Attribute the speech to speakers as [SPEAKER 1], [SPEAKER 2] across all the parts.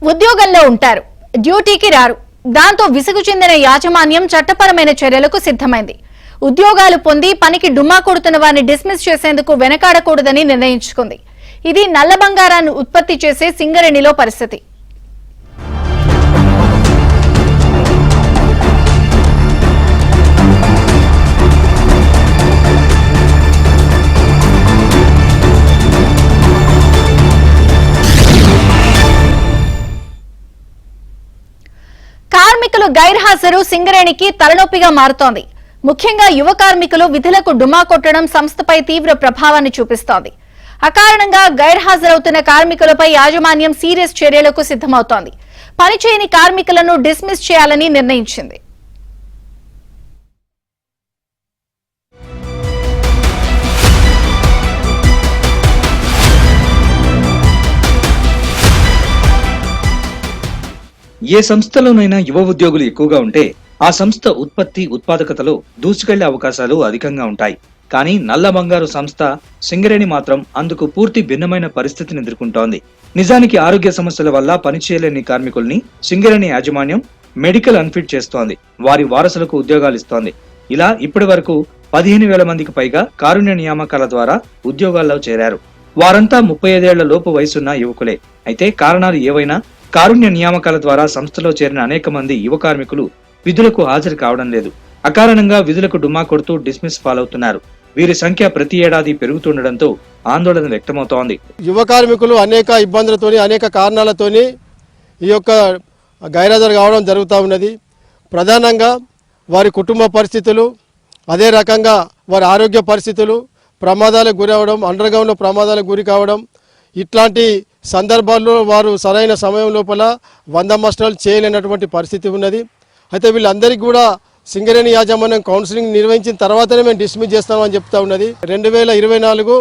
[SPEAKER 1] ఉద్యోగంలో ఉంటారు, డ్యూటీకి రారు. దాంతో విసుగు చెందిన యాజమాన్యం చట్టపరమైన చర్యలకు సిద్ధమైంది. ఉద్యోగాలు పొంది పనికి డుమ్మా కొడుతున్న వారిని డిస్మిస్ చేసేందుకు వెనకాడకూడదని నిర్ణయించుకుంది. ఇది నల్ల బంగారాన్ని ఉత్పత్తి చేసే సింగరేణిలో పరిస్థితి. కార్మికులు గైర్హాజరు సింగరేణికి తలనొప్పిగా మారుతోంది. ముఖ్యంగా యువ కార్మికులు విధులకు డుమా కొట్టడం సంస్థపై తీవ్ర ప్రభావాన్ని చూపిస్తోంది. అకారణంగా గైర్హాజరవుతున్న కార్మికులపై యాజమాన్యం సీరియస్ చర్యలకు సిద్ధమవుతోంది. పనిచేయని కార్మికులను డిస్మిస్ చేయాలని నిర్ణయించింది.
[SPEAKER 2] ఏ సంస్థలోనైనా యువ ఉద్యోగులు ఎక్కువగా ఉంటే ఆ సంస్థ ఉత్పత్తి ఉత్పాదకతలో దూసుకెళ్లే అవకాశాలు అధికంగా ఉంటాయి. కానీ నల్ల బంగారు సంస్థ సింగరేణి మాత్రం అందుకు పూర్తి భిన్నమైన పరిస్థితిని ఎదుర్కొంటోంది. నిజానికి ఆరోగ్య సమస్యల వల్ల పనిచేయలేని కార్మికుల్ని సింగరేణి యాజమాన్యం మెడికల్ అన్ఫిట్ చేస్తోంది. వారి వారసులకు ఉద్యోగాలు ఇస్తోంది. ఇలా ఇప్పటి వరకు 15,000 మందికి పైగా కారుణ్య నియామకాల ద్వారా ఉద్యోగాల్లో చేరారు. వారంతా 35 ఏళ్ల లోపు వయసున్న యువకులే. అయితే కారణాలు ఏవైనా కారుణ్య నియామకాల ద్వారా సంస్థలో చేరిన అనేక మంది యువ కార్మికులు విధులకు హాజరు కావడం లేదు. అకారణంగా విధులకు డుమ్మా కొడుతూ డిస్మిస్ పాలవుతున్నారు. వీరి సంఖ్య ప్రతి ఏడాది పెరుగుతుండటంతో ఆందోళన వ్యక్తమవుతోంది.
[SPEAKER 3] యువ కార్మికులు అనేక ఇబ్బందులతోని అనేక కారణాలతోని ఈ యొక్క గైర్హాజరు కావడం జరుగుతూ ఉన్నది. ప్రధానంగా వారి కుటుంబ పరిస్థితులు, అదే రకంగా వారి ఆరోగ్య పరిస్థితులు, ప్రమాదాలకు గురి అవ్వడం, అండర్గ్రౌండ్లో ప్రమాదాలకు గురి కావడం, ఇట్లాంటి సందర్భాల్లో వారు సరైన సమయం లోపల 100 మస్టర్లు చేయలేనటువంటి పరిస్థితి ఉన్నది. అయితే వీళ్ళందరికీ కూడా సింగరేణి యాజమాన్యం కౌన్సిలింగ్ నిర్వహించిన తర్వాతనే మేము డిస్మిస్ చేస్తామని చెప్తా ఉన్నది. 2024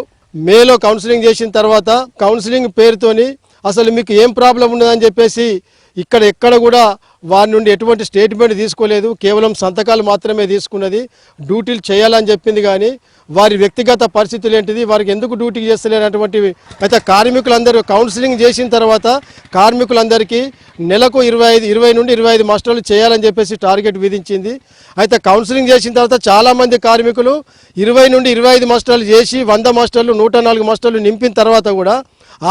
[SPEAKER 3] మేలో కౌన్సిలింగ్ చేసిన తర్వాత కౌన్సిలింగ్ పేరుతోని అసలు మీకు ఏం ప్రాబ్లం ఉన్నదని చెప్పేసి ఎక్కడ కూడా వారి నుండి ఎటువంటి స్టేట్మెంట్ తీసుకోలేదు. కేవలం సంతకాలు మాత్రమే తీసుకున్నది. డ్యూటీలు చేయాలని చెప్పింది. కానీ వారి వ్యక్తిగత పరిస్థితులు ఏంటిది, వారికి ఎందుకు డ్యూటీ చేస్తలేనటువంటివి. అయితే కార్మికులందరూ కౌన్సిలింగ్ చేసిన తర్వాత కార్మికులందరికీ నెలకు 20 నుండి 25 మస్టర్లు చేయాలని చెప్పేసి టార్గెట్ విధించింది. అయితే కౌన్సిలింగ్ చేసిన తర్వాత చాలామంది కార్మికులు 20 నుండి 25 మస్టర్లు చేసి 100 మస్టర్లు 104 మస్టర్లు నింపిన తర్వాత కూడా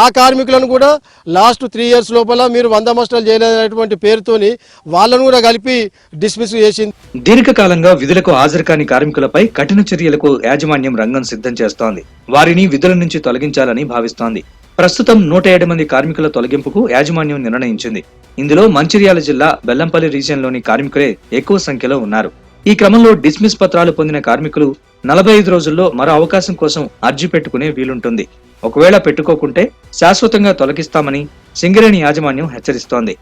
[SPEAKER 3] ఆ కార్మికులను కూడా లాస్ట్ 3 ఇయర్స్ లోపల మీరు 100 మస్టర్లు చేయలేనటువంటి పేరుతోని వాళ్ళను కూడా కలిపి డిస్మిస్ చేసింది.
[SPEAKER 2] దీర్ఘకాలంగా విధులకు హాజరు కాని కార్మికులపై కఠిన చర్యలకు యాజమాన్యం రంగం సిద్ధం చేస్తోంది. వారిని విధుల నుంచి తొలగించాలని భావిస్తోంది. ప్రస్తుతం 107 మంది కార్మికుల తొలగింపుకు యాజమాన్యం నిర్ణయించింది. ఇందులో మంచిర్యాల జిల్లా బెల్లంపల్లి రీజియన్లోని కార్మికులే ఎక్కువ సంఖ్యలో ఉన్నారు. ఈ క్రమంలో డిస్మిస్ పత్రాలు పొందిన కార్మికులు 45 రోజుల్లో మరో అవకాశం కోసం అర్జీ పెట్టుకునే వీలుంటుంది. ఒకవేళ పెట్టుకోకుంటే శాశ్వతంగా తొలగిస్తామని సింగరేణి యాజమాన్యం హెచ్చరిస్తోంది.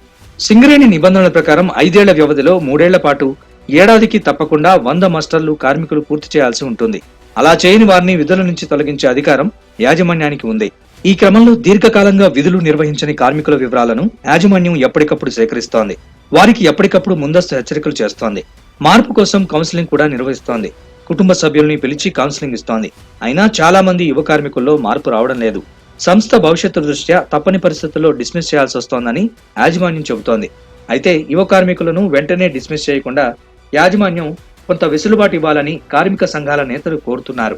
[SPEAKER 2] సింగరేణి నిబంధనల ప్రకారం 5 ఏళ్ల వ్యవధిలో 3 ఏళ్ల పాటు ఏడాదికి తప్పకుండా 100 మస్టర్లు కార్మికులు పూర్తి చేయాల్సి ఉంటుంది. అలా చేయని వారిని విధుల నుంచి తొలగించే అధికారం యాజమాన్యానికి ఉంది. ఈ క్రమంలో దీర్ఘకాలంగా విధులు నిర్వహించని కార్మికుల వివరాలను యాజమాన్యం ఎప్పటికప్పుడు సేకరిస్తోంది. వారికి ఎప్పటికప్పుడు ముందస్తు హెచ్చరికలు చేస్తోంది. మార్పు కోసం కౌన్సిలింగ్ కూడా నిర్వహిస్తోంది. కుటుంబ సభ్యుల్ని పిలిచి కౌన్సిలింగ్ ఇస్తోంది. అయినా చాలా మంది యువ కార్మికుల్లో మార్పు రావడం లేదు. సంస్థ భవిష్యత్తు దృష్ట్యా తప్పని పరిస్థితుల్లో డిస్మిస్ చేయాల్సి వస్తోందని యాజమాన్యం చెబుతోంది. అయితే యువ కార్మికులను వెంటనే డిస్మిస్ చేయకుండా యాజమాన్యం కొంత వెసులుబాటు ఇవ్వాలని కార్మిక సంఘాల నేతలు కోరుతున్నారు.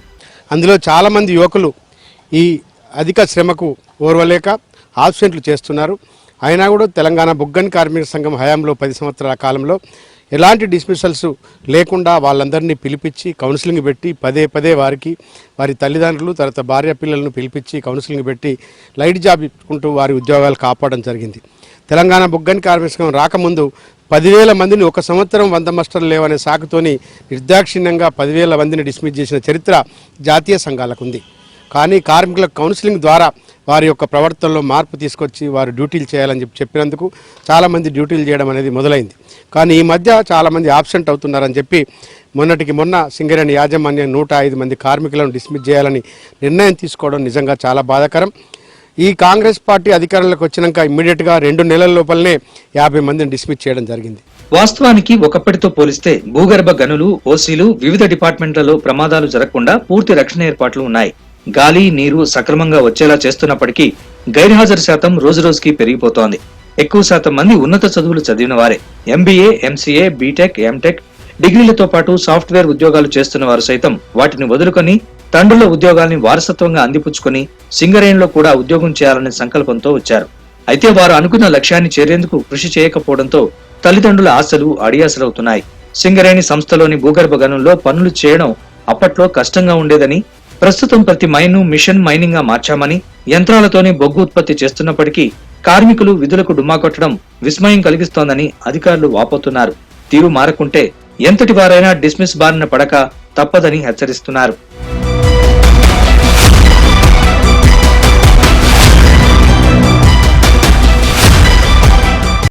[SPEAKER 4] అందులో చాలా మంది యువకులు ఈ అధిక శ్రమకు ఓర్వలేక ఆబ్సెంట్లు చేస్తున్నారు. అయినా కూడా తెలంగాణ బొగ్గని కార్మిక సంఘం హయాంలో 10 సంవత్సరాల కాలంలో ఎలాంటి డిస్మిసల్స్ లేకుండా వాళ్ళందరినీ పిలిపించి కౌన్సిలింగ్ పెట్టి పదే వారికి వారి తల్లిదండ్రులు తర్వాత భార్య పిల్లలను పిలిపించి కౌన్సిలింగ్ పెట్టి లైట్ జాబ్ ఇచ్చుకుంటూ వారి ఉద్యోగాలు కాపాడడం జరిగింది. తెలంగాణ బొగ్గని కార్మిక సంఘం రాకముందు 10,000 మందిని ఒక సంవత్సరం 100 మస్టర్లు లేవనే సాకుతోని నిర్దాక్షిణ్యంగా 10,000 మందిని డిస్మిస్ చేసిన చరిత్ర జాతీయ సంఘాలకు ఉంది. కానీ కార్మికుల కౌన్సిలింగ్ ద్వారా వారి యొక్క ప్రవర్తనలో మార్పు తీసుకొచ్చి వారు డ్యూటీలు చేయాలని చెప్పినందుకు చాలామంది డ్యూటీలు చేయడం అనేది మొదలైంది. కానీ ఈ మధ్య చాలామంది ఆబ్సెంట్ అవుతున్నారని చెప్పి మొన్న సింగరేణి యాజమాన్యం 105 మంది కార్మికులను డిస్మిస్ చేయాలని నిర్ణయం తీసుకోవడం నిజంగా చాలా బాధాకరం. ఈ కాంగ్రెస్ పార్టీ అధికారంలోకి వచ్చినాక ఇమ్మీడియట్గా 2 నెలల లోపలనే 50 మందిని డిస్మిస్ చేయడం జరిగింది.
[SPEAKER 2] వాస్తవానికి ఒకప్పటితో పోలిస్తే భూగర్భ గనులు, ఓసీలు, వివిధ డిపార్ట్మెంట్లలో ప్రమాదాలు జరగకుండా పూర్తి రక్షణ ఏర్పాట్లు ఉన్నాయి. గాలి, నీరు సక్రమంగా వచ్చేలా చేస్తున్నప్పటికీ గైర్హాజరు శాతం రోజురోజుకి పెరిగిపోతోంది. ఎక్కువ శాతం మంది ఉన్నత చదువులు చదివిన వారే. MBA, MCA, బీటెక్, ఎంటెక్ డిగ్రీలతో పాటు సాఫ్ట్వేర్ ఉద్యోగాలు చేస్తున్న వారు సైతం వాటిని వదులుకొని తండ్రుల ఉద్యోగాల్ని వారసత్వంగా అందిపుచ్చుకొని సింగరేణిలో కూడా ఉద్యోగం చేయాలనే సంకల్పంతో వచ్చారు. అయితే వారు అనుకున్న లక్ష్యాన్ని చేరేందుకు కృషి చేయకపోవడంతో తల్లిదండ్రుల ఆశలు అడియాసలవుతున్నాయి. సింగరేణి సంస్థలోని భూగర్భ గనుల్లో పనులు చేయడం అప్పట్లో కష్టంగా ఉండేదని, ప్రస్తుతం ప్రతి మైను మిషన్ మైనింగ్ గా మార్చామని, యంత్రాలతోనే బొగ్గు ఉత్పత్తి చేస్తున్నప్పటికీ కార్మికులు విధులకు డుమ్మా కొట్టడం విస్మయం కలిగిస్తోందని అధికారులు వాపోతున్నారు. తీరు మారకుంటే ఎంతటి వారైనా డిస్మిస్ బారిన పడక తప్పదని హెచ్చరిస్తున్నారు.